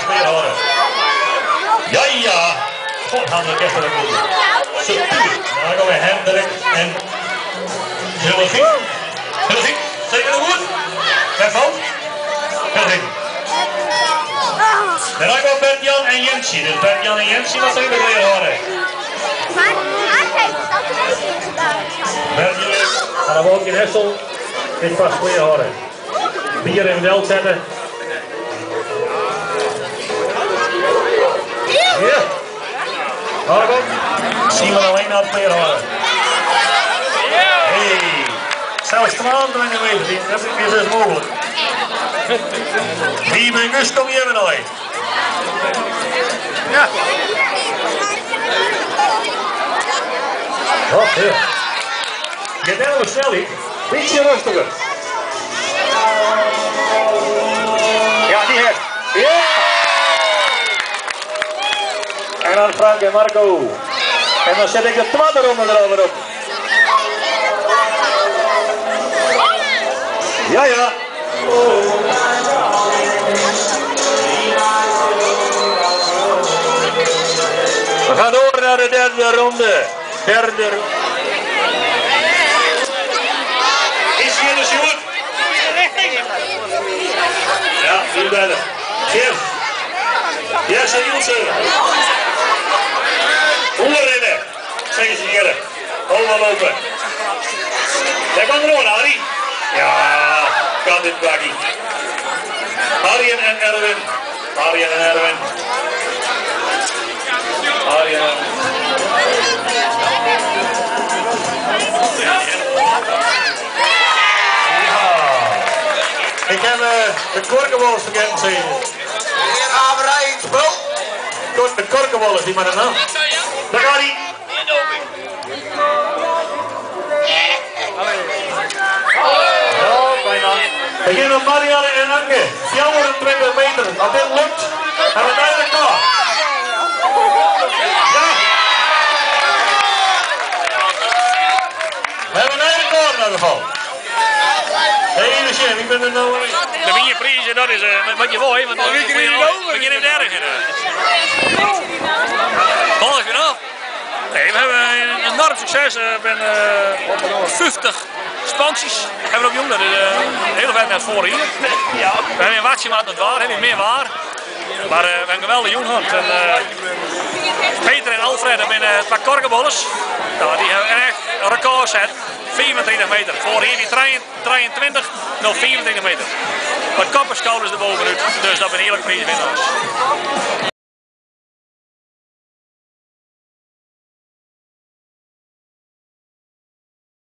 weer horen. Ja, ja. God, handen even de boel. Subtiel. Dan gaan we Hendrik en Hillegien. Hillegien, zeker nog goed? Geen fout? Hillegien. Dan gaan we Bert-Jan en Jensje. Dus Bert-Jan en Jensje, wat zijn we weer horen? Bert-Jan, en dan ook in Hessel. Dit was weer horen. Bier in wel zetten. Ja. Hoor op. Zien we alleen naar het weer horen. Hey. Zelfs stralen erin geweest. Dat is het mogelijk. Wie ben Gus, kom je even nog. Ja. Oh, ja. Je bent wel snel, hè? Beetje rustiger. Ja, die heeft. Ja! En dan Frank en Marco. En dan zet ik de tweede ronde erover op. Ja, ja. We gaan door naar de derde ronde. Is hier de shoot? Ja, hier bijna. Geef. Yes, en Nielsen. Oerrennen. Zeggen ze hier. Allemaal lopen. Daar komt er ook, Harry. Ja, kan dit bakkie. Arjen en Erwin. Arjen en Erwin. Arjen en ik heb de korkenwollen vergeten te zien. Hier gaan we rijden, spul. De korkenwollen, die maar dan. Daar gaat hij. Ja, bijna. We beginnen met Marianne en Anke. 420 meter. Als dit lukt, hebben we het eindelijk klaar. Ja. We hebben een eindelijk klaar in ieder geval. Hé, de chef, ik ben er nou. De win je prijzen, dat is wat je wil, want dan begin je erg in. Volg je af? Nee, we hebben een enorm succes. We hebben 50 expansies hebben we op jong, dat is de hele tijd net voor hier. We hebben een watje maat het waar, hebben meer waar. Maar we hebben een geweldige jonghond. Peter en Alfred hebben een paar korkenbollers. Nou, die hebben echt een record gezet. 24 meter. Voor hier die 23, nog 24 meter. Wat kopperschouders erbovenuit. Dus dat ben een heerlijke prijs winnaars.